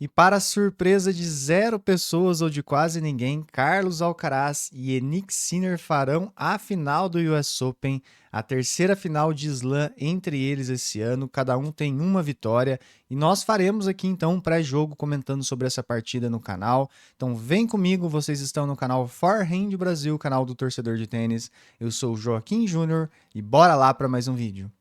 E para surpresa de zero pessoas ou de quase ninguém, Carlos Alcaraz e Jannik Sinner farão a final do US Open, a terceira final de slam entre eles esse ano. Cada um tem uma vitória e nós faremos aqui então um pré-jogo comentando sobre essa partida no canal. Então vem comigo, vocês estão no canal Forehand Brasil, canal do torcedor de tênis. Eu sou o Joaquim Júnior e bora lá para mais um vídeo.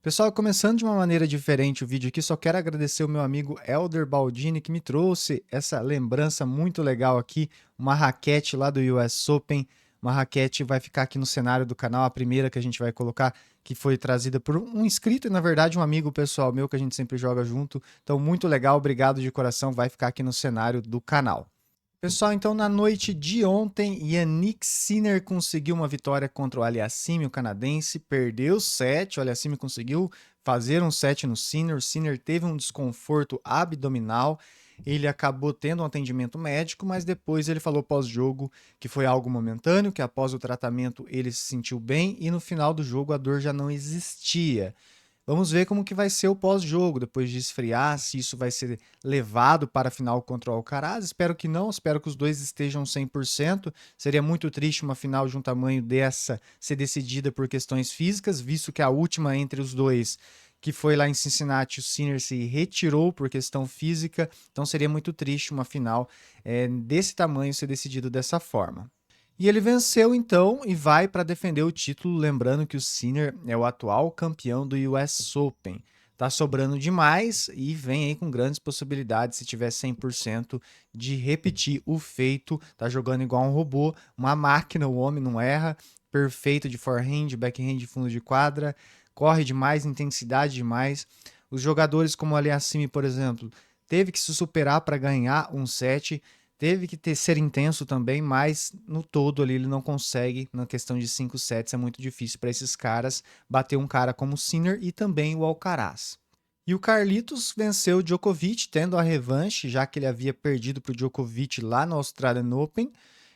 Pessoal, começando de uma maneira diferente o vídeo aqui, só quero agradecer o meu amigo Elder Baldini que me trouxe essa lembrança muito legal aqui, uma raquete lá do US Open, uma raquete vai ficar aqui no cenário do canal, a primeira que a gente vai colocar, que foi trazida por um inscrito e na verdade um amigo pessoal meu que a gente sempre joga junto, então muito legal, obrigado de coração, vai ficar aqui no cenário do canal. Pessoal, então na noite de ontem, Jannik Sinner conseguiu uma vitória contra o Aliassime, o canadense, perdeu 7, o Aliassime conseguiu fazer um set no Sinner, o Sinner teve um desconforto abdominal, ele acabou tendo um atendimento médico, mas depois ele falou pós-jogo que foi algo momentâneo, que após o tratamento ele se sentiu bem e no final do jogo a dor já não existia. Vamos ver como que vai ser o pós-jogo, depois de esfriar, se isso vai ser levado para a final contra o Alcaraz. Espero que não, espero que os dois estejam 100%. Seria muito triste uma final de um tamanho dessa ser decidida por questões físicas, visto que a última entre os dois, que foi lá em Cincinnati, o Sinner se retirou por questão física, então seria muito triste uma final desse tamanho ser decidido dessa forma. E ele venceu então e vai para defender o título, lembrando que o Sinner é o atual campeão do US Open. Tá sobrando demais e vem aí com grandes possibilidades, se tiver 100%, de repetir o feito. Tá jogando igual um robô, uma máquina, o homem não erra, perfeito de forehand, backhand de fundo de quadra, corre demais, intensidade demais. Os jogadores como o Aliassime, por exemplo, teve que se superar para ganhar um set, teve que ser intenso também, mas no todo ali ele não consegue, na questão de 5 sets, é muito difícil para esses caras bater um cara como o Sinner e também o Alcaraz. E o Carlitos venceu o Djokovic, tendo a revanche, já que ele havia perdido para o Djokovic lá no Australian Open.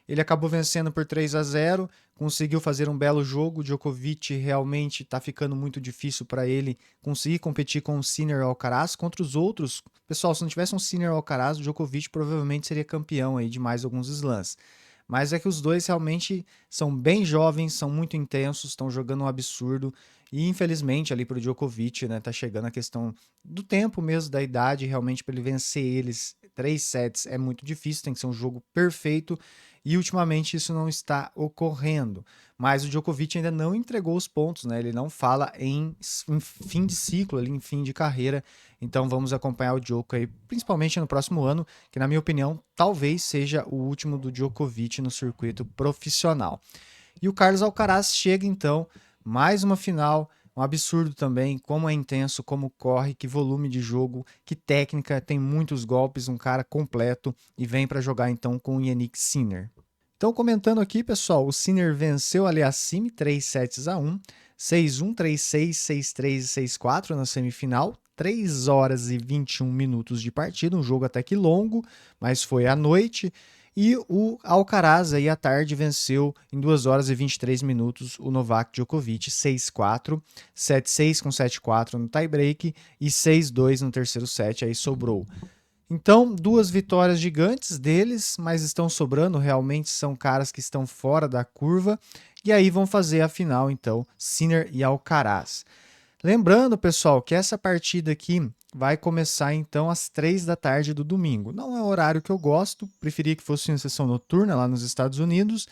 Ele acabou vencendo por 3-0, conseguiu fazer um belo jogo. O Djokovic realmente está ficando muito difícil para ele conseguir competir com o Sinner e o Alcaraz. Contra os outros, pessoal, se não tivesse um Sinner ou Alcaraz, o Djokovic provavelmente seria campeão aí de mais alguns slams. Mas é que os dois realmente são bem jovens, são muito intensos, estão jogando um absurdo. E infelizmente ali para o Djokovic, né, tá chegando a questão do tempo mesmo, da idade, realmente para ele vencer eles 3 sets é muito difícil, tem que ser um jogo perfeito. E ultimamente isso não está ocorrendo. Mas o Djokovic ainda não entregou os pontos, né? Ele não fala em fim de ciclo, ali, em fim de carreira. Então vamos acompanhar o Djoko aí, principalmente no próximo ano, que na minha opinião talvez seja o último do Djokovic no circuito profissional. E o Carlos Alcaraz chega então, mais uma final, um absurdo também, como é intenso, como corre, que volume de jogo, que técnica, tem muitos golpes, um cara completo e vem para jogar então com o Jannik Sinner. Então, comentando aqui, pessoal, o Sinner venceu a Aliassime 3-1, 6-1, 3-6, 6-3 e 6-4 na semifinal. 3 horas e 21 minutos de partida, um jogo até que longo, mas foi à noite. E o Alcaraz aí à tarde venceu em 2 horas e 23 minutos o Novak Djokovic 6-4, 7-6 com 7-4 no tie-break e 6-2 no terceiro set, aí sobrou. Então, 2 vitórias gigantes deles, mas estão sobrando, realmente são caras que estão fora da curva. E aí vão fazer a final, então, Sinner e Alcaraz. Lembrando, pessoal, que essa partida aqui vai começar então às 3 da tarde do domingo. Não é o horário que eu gosto, preferia que fosse uma sessão noturna lá nos Estados Unidos,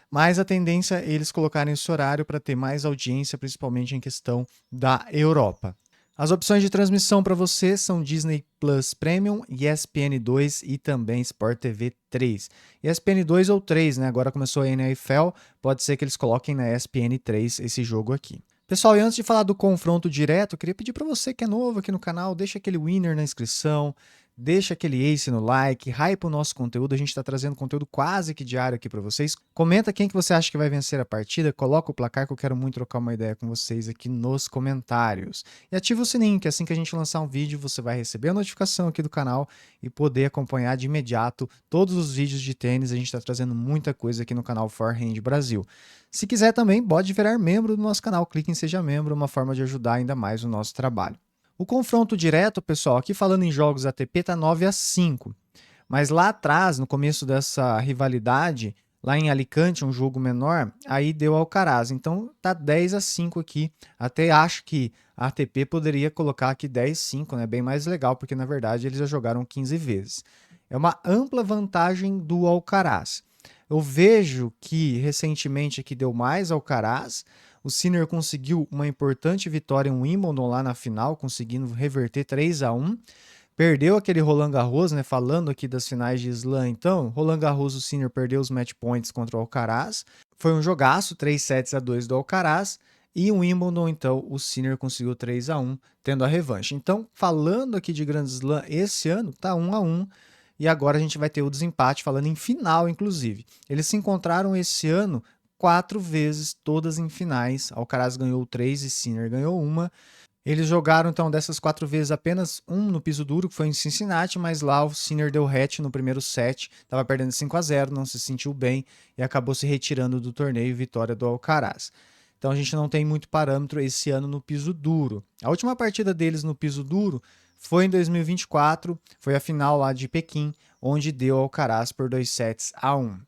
mas a tendência é eles colocarem esse horário para ter mais audiência, principalmente em questão da Europa. As opções de transmissão para você são Disney Plus Premium, ESPN2 e também Sport TV 3. ESPN2 ou 3, né? Agora começou a NFL, pode ser que eles coloquem na ESPN3 esse jogo aqui. Pessoal, e antes de falar do confronto direto, eu queria pedir para você que é novo aqui no canal, deixa aquele winner na inscrição, deixa aquele ace no like, hype o nosso conteúdo, a gente está trazendo conteúdo quase que diário aqui para vocês. Comenta quem que você acha que vai vencer a partida, coloca o placar que eu quero muito trocar uma ideia com vocês aqui nos comentários. E ativa o sininho, que assim que a gente lançar um vídeo, você vai receber a notificação aqui do canal e poder acompanhar de imediato todos os vídeos de tênis. A gente está trazendo muita coisa aqui no canal Forehand Brasil. Se quiser também, pode virar membro do nosso canal, clique em Seja Membro, uma forma de ajudar ainda mais o nosso trabalho. O confronto direto, pessoal, aqui falando em jogos ATP, tá 9-5. Mas lá atrás, no começo dessa rivalidade, lá em Alicante, um jogo menor, aí deu Alcaraz. Então tá 10-5 aqui. Até acho que a ATP poderia colocar aqui 10-5, né? Bem mais legal, porque na verdade eles já jogaram 15 vezes. É uma ampla vantagem do Alcaraz. Eu vejo que recentemente aqui deu mais Alcaraz. O Sinner conseguiu uma importante vitória em Wimbledon lá na final, conseguindo reverter 3-1. Perdeu aquele Roland Garros, né? Falando aqui das finais de Slam, então, Roland Garros, o Sinner perdeu os match points contra o Alcaraz. Foi um jogaço, 3-2 do Alcaraz. E o Wimbledon, então, o Sinner conseguiu 3-1, tendo a revanche. Então, falando aqui de Grand Slam, esse ano tá 1-1. E agora a gente vai ter o desempate, falando em final, inclusive. Eles se encontraram esse ano 4 vezes, todas em finais. Alcaraz ganhou 3 e Sinner ganhou 1. Eles jogaram, então, dessas 4 vezes, apenas um no piso duro, que foi em Cincinnati, mas lá o Sinner deu hatch no primeiro set, estava perdendo 5-0, não se sentiu bem e acabou se retirando do torneio, vitória do Alcaraz. Então a gente não tem muito parâmetro esse ano no piso duro. A última partida deles no piso duro foi em 2024, foi a final lá de Pequim, onde deu Alcaraz por 2-1.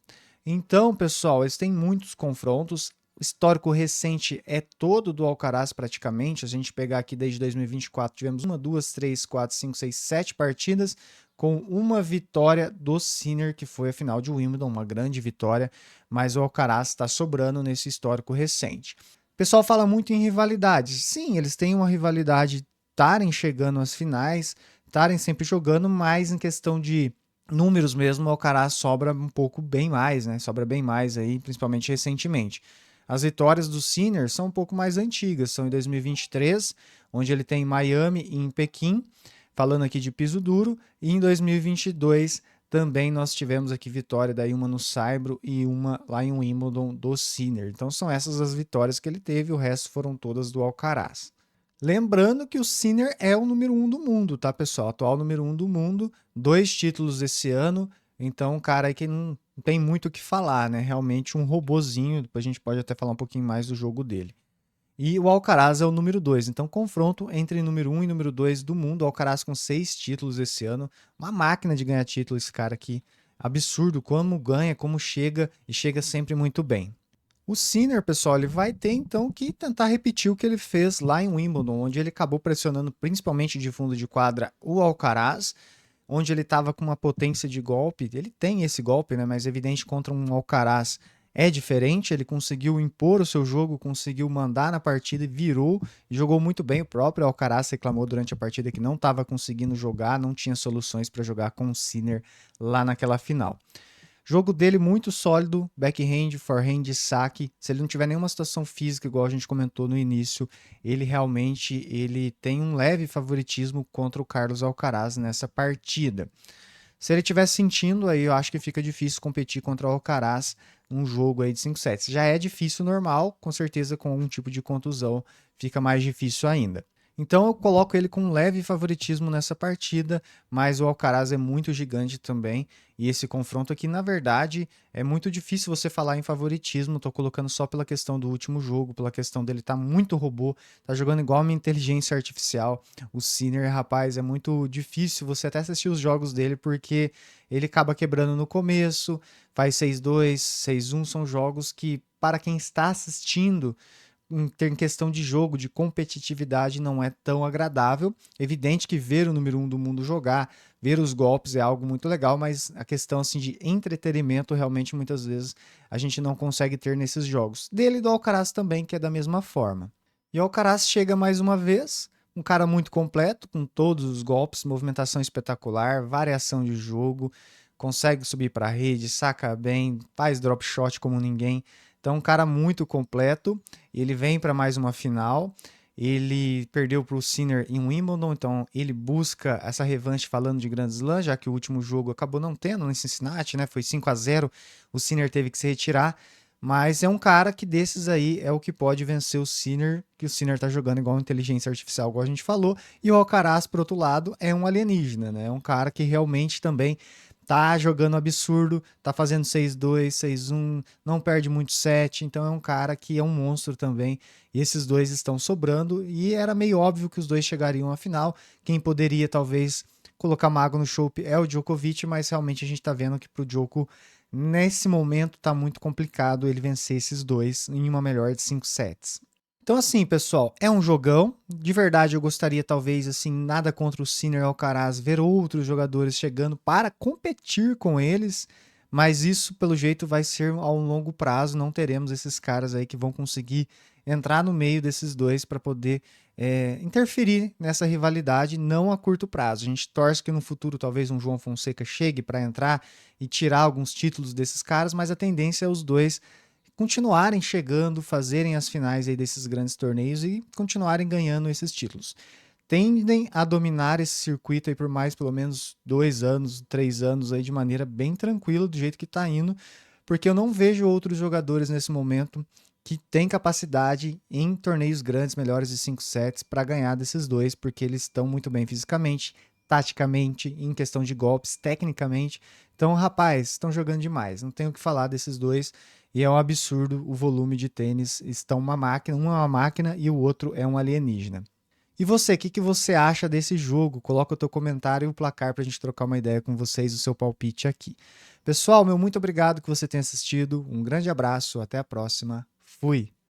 Então, pessoal, eles têm muitos confrontos. O histórico recente é todo do Alcaraz praticamente. Se a gente pegar aqui desde 2024, tivemos 1, 2, 3, 4, 5, 6, 7 partidas com uma vitória do Sinner, que foi a final de Wimbledon, uma grande vitória, mas o Alcaraz está sobrando nesse histórico recente. O pessoal fala muito em rivalidades. Sim, eles têm uma rivalidade, estarem chegando às finais, estarem sempre jogando, mas em questão de números mesmo, o Alcaraz sobra um pouco bem mais, né? Sobra bem mais aí, principalmente recentemente. As vitórias do Sinner são um pouco mais antigas, são em 2023, onde ele tem em Miami e em Pequim, falando aqui de piso duro, e em 2022 também nós tivemos aqui vitória, daí uma no Saibro e uma lá em Wimbledon do Sinner. Então são essas as vitórias que ele teve, o resto foram todas do Alcaraz. Lembrando que o Sinner é o número 1 do mundo, tá, pessoal? Atual número 1 do mundo, 2 títulos esse ano. Então, um cara aí que não tem muito o que falar, né? Realmente um robozinho. Depois a gente pode até falar um pouquinho mais do jogo dele. E o Alcaraz é o número 2. Então, confronto entre número 1 e número 2 do mundo. O Alcaraz com 6 títulos esse ano. Uma máquina de ganhar título esse cara aqui. Absurdo como ganha, como chega e chega sempre muito bem. O Sinner, pessoal, ele vai ter então que tentar repetir o que ele fez lá em Wimbledon, onde ele acabou pressionando principalmente de fundo de quadra o Alcaraz, onde ele estava com uma potência de golpe. Ele tem esse golpe, né? Mas é evidente contra um Alcaraz é diferente. Ele conseguiu impor o seu jogo, conseguiu mandar na partida e virou e jogou muito bem. O próprio Alcaraz reclamou durante a partida que não estava conseguindo jogar, não tinha soluções para jogar com o Sinner lá naquela final. Jogo dele muito sólido, backhand, forehand, saque. Se ele não tiver nenhuma situação física, igual a gente comentou no início, ele realmente tem um leve favoritismo contra o Carlos Alcaraz nessa partida. Se ele estiver sentindo, aí eu acho que fica difícil competir contra o Alcaraz num jogo aí de 5 sets. Já é difícil normal, com certeza com algum tipo de contusão fica mais difícil ainda. Então eu coloco ele com um leve favoritismo nessa partida, mas o Alcaraz é muito gigante também. E esse confronto aqui, na verdade, é muito difícil você falar em favoritismo. Tô colocando só pela questão do último jogo, pela questão dele tá muito robô, tá jogando igual uma inteligência artificial. O Sinner, rapaz, é muito difícil você até assistir os jogos dele, porque ele acaba quebrando no começo, faz 6-2, 6-1, são jogos que, para quem está assistindo, em questão de jogo, de competitividade, não é tão agradável. Evidente que ver o número 1 do mundo jogar, ver os golpes é algo muito legal, mas a questão assim de entretenimento realmente muitas vezes a gente não consegue ter nesses jogos. Dele e do Alcaraz também, que é da mesma forma. E o Alcaraz chega mais uma vez, um cara muito completo, com todos os golpes, movimentação espetacular, variação de jogo, consegue subir para a rede, saca bem, faz drop shot como ninguém. Então, um cara muito completo. Ele vem para mais uma final. Ele perdeu para o Sinner em Wimbledon, então ele busca essa revanche falando de Grand Slam, já que o último jogo acabou não tendo em Cincinnati, né? Foi 5-0, o Sinner teve que se retirar. Mas é um cara que desses aí é o que pode vencer o Sinner, que o Sinner tá jogando igual inteligência artificial, igual a gente falou. E o Alcaraz, por outro lado, é um alienígena, né? É um cara que realmente também tá jogando absurdo, tá fazendo 6-2, 6-1, não perde muito set, então é um cara que é um monstro também. E esses dois estão sobrando e era meio óbvio que os dois chegariam à final. Quem poderia talvez colocar uma água no chope é o Djokovic, mas realmente a gente tá vendo que pro Djoko nesse momento tá muito complicado ele vencer esses dois em uma melhor de 5 sets. Então, assim, pessoal, é um jogão. De verdade, eu gostaria, talvez, assim, nada contra o Sinner e Alcaraz, ver outros jogadores chegando para competir com eles, mas isso, pelo jeito, vai ser ao longo prazo. Não teremos esses caras aí que vão conseguir entrar no meio desses dois para poder interferir nessa rivalidade, não a curto prazo. A gente torce que no futuro talvez um João Fonseca chegue para entrar e tirar alguns títulos desses caras, mas a tendência é os dois continuarem chegando, fazerem as finais aí desses grandes torneios e continuarem ganhando esses títulos. Tendem a dominar esse circuito aí por mais pelo menos 2 anos, 3 anos aí de maneira bem tranquila, do jeito que está indo, porque eu não vejo outros jogadores nesse momento que têm capacidade em torneios grandes, melhores de 5 sets, para ganhar desses dois, porque eles estão muito bem fisicamente, taticamente, em questão de golpes, tecnicamente. Então, rapaz, estão jogando demais. Não tenho o que falar desses dois. E é um absurdo o volume de tênis. Estão uma máquina, um é uma máquina e o outro é um alienígena. E você, o que você acha desse jogo? Coloca o teu comentário e o placar para a gente trocar uma ideia com vocês, o seu palpite aqui. Pessoal, meu muito obrigado que você tenha assistido. Um grande abraço, até a próxima. Fui!